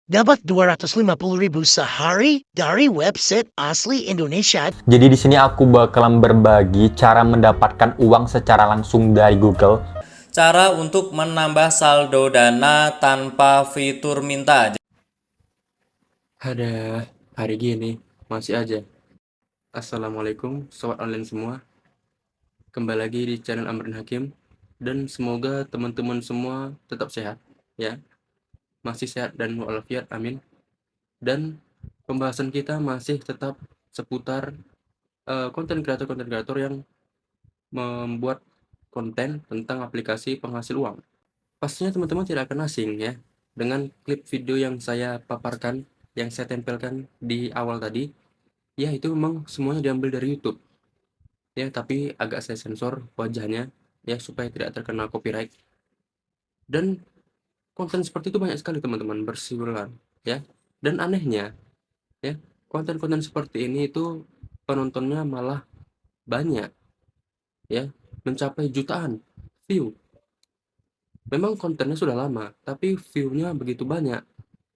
Dapat 250.000 sehari dari website asli Indonesia. Jadi di sini aku bakalan berbagi cara mendapatkan uang secara langsung dari Google. Cara untuk menambah saldo dana tanpa fitur minta. Ada hari gini masih aja. Assalamualaikum sobat online semua. Kembali lagi di channel Amrin Hakim dan semoga teman-teman semua tetap sehat ya. Masih sehat dan walafiat, amin. Dan pembahasan kita masih tetap seputar konten kreator yang membuat konten tentang aplikasi penghasil uang. Pastinya teman-teman tidak akan asing ya dengan klip video yang saya paparkan, yang saya tempelkan di awal tadi. Ya, itu memang semuanya diambil dari YouTube. Ya, tapi agak saya sensor wajahnya ya supaya tidak terkena copyright. Dan konten seperti itu banyak sekali teman-teman, berseliweran ya. Dan anehnya ya, konten-konten seperti ini itu penontonnya malah banyak ya, mencapai jutaan view. Memang kontennya sudah lama, tapi view-nya begitu banyak.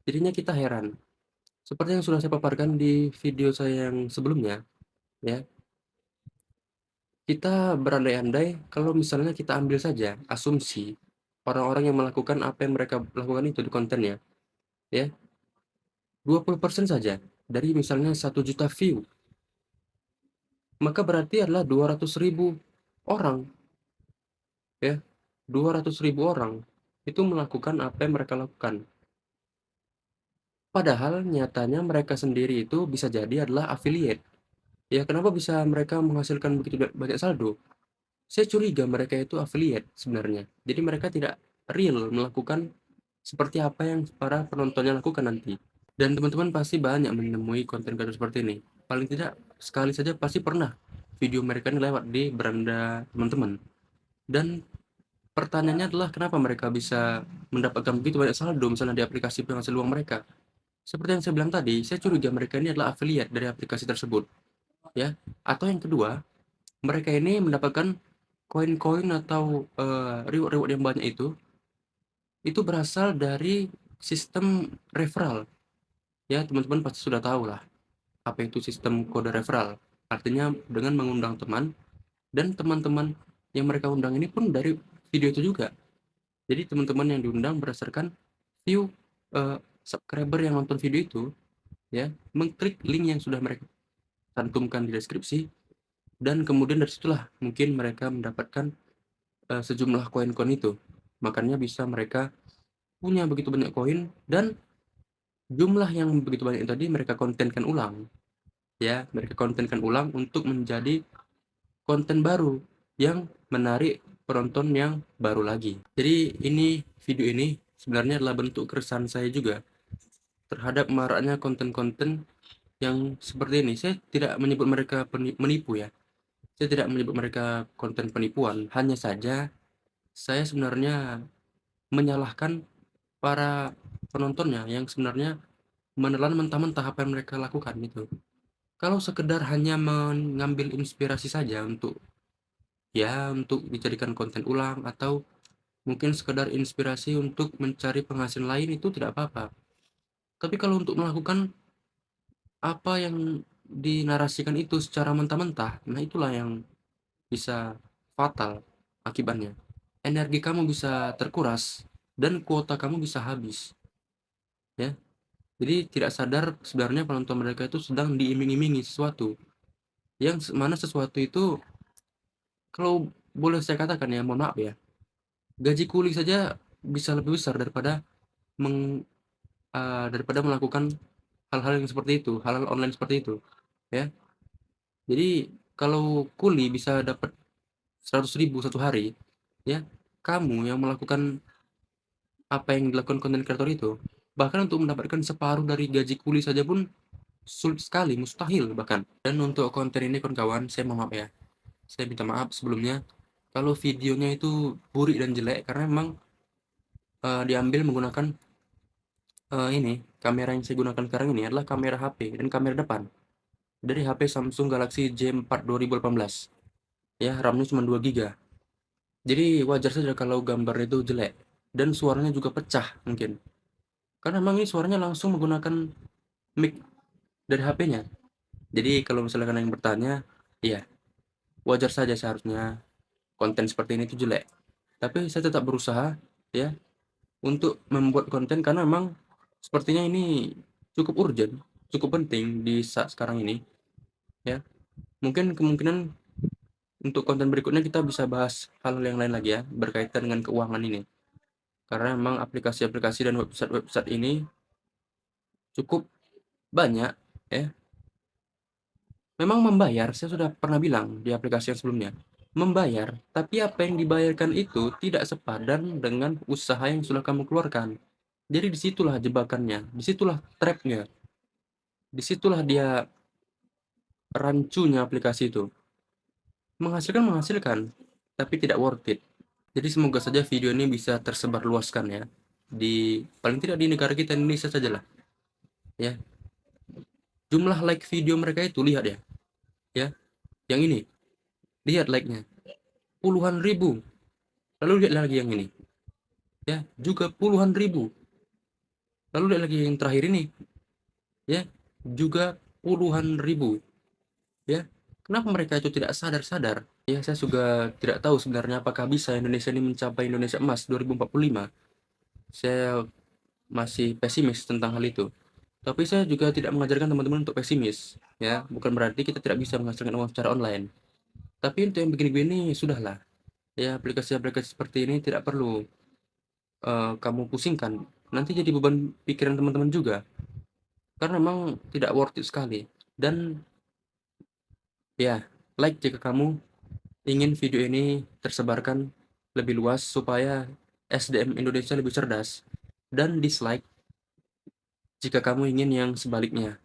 Jadinya kita heran. Seperti yang sudah saya paparkan di video saya yang sebelumnya, ya. Kita berandai-andai kalau misalnya kita ambil saja asumsi orang-orang yang melakukan apa yang mereka lakukan itu di kontennya, ya. 20% saja dari misalnya 1 juta view, maka berarti adalah 200.000 orang, ya. 200.000 orang itu melakukan apa yang mereka lakukan. Padahal nyatanya mereka sendiri itu bisa jadi adalah affiliate. Ya, kenapa bisa mereka menghasilkan begitu banyak saldo? Saya curiga mereka itu affiliate sebenarnya. Jadi mereka tidak real melakukan seperti apa yang para penontonnya lakukan nanti. Dan teman-teman pasti banyak menemui konten kreator seperti ini. Paling tidak sekali saja pasti pernah video mereka ini lewat di beranda teman-teman. Dan pertanyaannya adalah kenapa mereka bisa mendapatkan begitu banyak saldo misalnya di aplikasi penghasil uang mereka. Seperti yang saya bilang tadi, saya curiga mereka ini adalah affiliate dari aplikasi tersebut, ya. Atau yang kedua, mereka ini mendapatkan koin-koin atau reward-reward yang banyak itu berasal dari sistem referral. Ya, teman-teman pasti sudah tahu lah apa itu sistem kode referral. Artinya dengan mengundang teman dan teman-teman yang mereka undang ini pun dari video itu juga. Jadi teman-teman yang diundang berdasarkan view subscriber yang nonton video itu, ya, mengklik link yang sudah mereka cantumkan di deskripsi, dan kemudian dari situlah mungkin mereka mendapatkan sejumlah koin-koin itu. Makanya bisa mereka punya begitu banyak koin dan jumlah yang begitu banyak tadi mereka kontenkan ulang. Ya, mereka kontenkan ulang untuk menjadi konten baru yang menarik penonton yang baru lagi. Jadi video ini sebenarnya adalah bentuk keresahan saya juga terhadap maraknya konten-konten yang seperti ini. Saya tidak menyebut mereka menipu ya. Saya tidak menyebut mereka konten penipuan. Hanya saja saya sebenarnya menyalahkan para penontonnya yang sebenarnya menelan mentah-mentah apa yang mereka lakukan gitu. Kalau sekedar hanya mengambil inspirasi saja untuk dijadikan konten ulang atau mungkin sekedar inspirasi untuk mencari penghasilan lain itu tidak apa-apa. Tapi kalau untuk melakukan apa yang dinarasikan itu secara mentah-mentah, nah itulah yang bisa fatal akibatnya. Energi kamu bisa terkuras dan kuota kamu bisa habis, ya. Jadi tidak sadar sebenarnya penonton mereka itu sedang diiming-imingi sesuatu, yang mana sesuatu itu kalau boleh saya katakan ya, mohon maaf ya, gaji kuli saja bisa lebih besar daripada melakukan hal-hal yang seperti itu, hal-hal online seperti itu, ya. Jadi kalau kuli bisa dapat 100.000 satu hari, ya, kamu yang melakukan apa yang dilakukan konten kreator itu, bahkan untuk mendapatkan separuh dari gaji kuli saja pun sulit sekali, mustahil bahkan. Dan untuk konten ini kawan-kawan, saya mohon maaf ya. Saya minta maaf sebelumnya kalau videonya itu burik dan jelek karena memang diambil menggunakan kamera yang saya gunakan sekarang ini adalah kamera HP dan kamera depan dari HP Samsung Galaxy J4 2018. Ya, RAM-nya cuma 2 GB. Jadi wajar saja kalau gambarnya itu jelek dan suaranya juga pecah mungkin. Karena memang ini suaranya langsung menggunakan mic dari HP-nya. Jadi kalau misalkan yang bertanya, iya, wajar saja seharusnya konten seperti ini tuh jelek. Tapi saya tetap berusaha ya untuk membuat konten karena memang sepertinya ini cukup urgent, cukup penting di saat sekarang ini ya. Mungkin kemungkinan untuk konten berikutnya kita bisa bahas hal yang lain lagi ya berkaitan dengan keuangan ini. Karena memang aplikasi-aplikasi dan website-website ini cukup banyak ya. Memang membayar, saya sudah pernah bilang di aplikasi yang sebelumnya, membayar, tapi apa yang dibayarkan itu tidak sepadan dengan usaha yang sudah kamu keluarkan. Jadi disitulah jebakannya, disitulah trapnya, disitulah dia rancunya aplikasi itu. Menghasilkan menghasilkan, tapi tidak worth it. Jadi semoga saja video ini bisa tersebar luaskan ya, di paling tidak di negara kita Indonesia saja lah, ya. Jumlah like video mereka itu lihat ya, yang ini, lihat like-nya, puluhan ribu. Lalu lihat lagi yang ini, ya, juga puluhan ribu. Lalu lihat lagi yang terakhir ini, ya, juga puluhan ribu, ya. Kenapa mereka itu tidak sadar-sadar? Ya, saya juga tidak tahu sebenarnya apakah bisa Indonesia ini mencapai Indonesia Emas 2045. Saya masih pesimis tentang hal itu. Tapi saya juga tidak mengajarkan teman-teman untuk pesimis, ya. Bukan berarti kita tidak bisa menghasilkan uang secara online. Tapi untuk yang begini-begini sudahlah. Ya, aplikasi-aplikasi seperti ini tidak perlu kamu pusingkan. Nanti jadi beban pikiran teman-teman juga. Karena memang tidak worth it sekali. Dan ya, like jika kamu ingin video ini tersebarkan lebih luas supaya SDM Indonesia lebih cerdas. Dan dislike jika kamu ingin yang sebaliknya.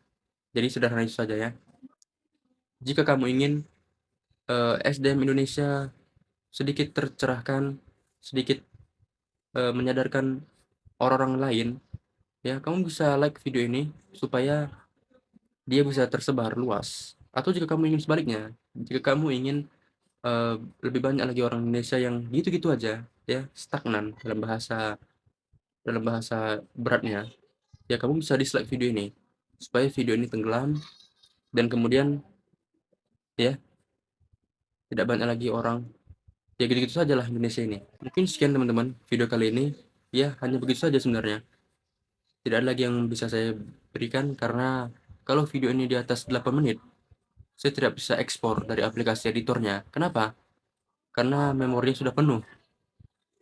Jadi sederhana itu saja ya. Jika kamu ingin SDM Indonesia sedikit tercerahkan, sedikit menyadarkan orang-orang lain, ya kamu bisa like video ini supaya dia bisa tersebar luas. Atau jika kamu ingin sebaliknya, jika kamu ingin lebih banyak lagi orang Indonesia yang gitu-gitu aja, ya stagnan dalam bahasa beratnya, ya kamu bisa dislike video ini supaya video ini tenggelam dan kemudian ya tidak banyak lagi orang. Ya gitu-gitu saja lah Indonesia ini. Mungkin sekian teman-teman video kali ini. Ya hanya begitu saja sebenarnya. Tidak ada lagi yang bisa saya berikan karena kalau video ini di atas 8 menit, saya tidak bisa ekspor dari aplikasi editornya. Kenapa? Karena memorinya sudah penuh.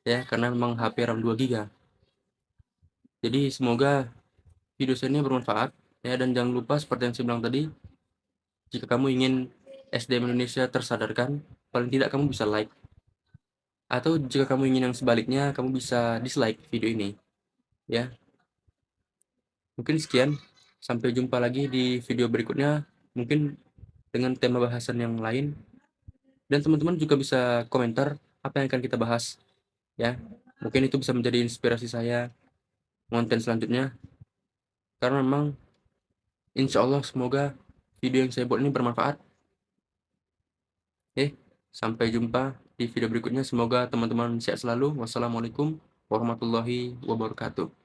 Ya, karena memang HP RAM 2 GB. Jadi semoga video saya ini bermanfaat. Ya, dan jangan lupa seperti yang saya bilang tadi, jika kamu ingin SDM Indonesia tersadarkan, paling tidak kamu bisa like. Atau jika kamu ingin yang sebaliknya, kamu bisa dislike video ini. Ya, mungkin sekian. Sampai jumpa lagi di video berikutnya. Mungkin dengan tema bahasan yang lain. Dan teman-teman juga bisa komentar apa yang akan kita bahas. Ya, mungkin itu bisa menjadi inspirasi saya konten selanjutnya. Karena memang insya Allah semoga video yang saya buat ini bermanfaat. Oke, sampai jumpa di video berikutnya. Semoga teman-teman sehat selalu. Wassalamualaikum warahmatullahi wabarakatuh.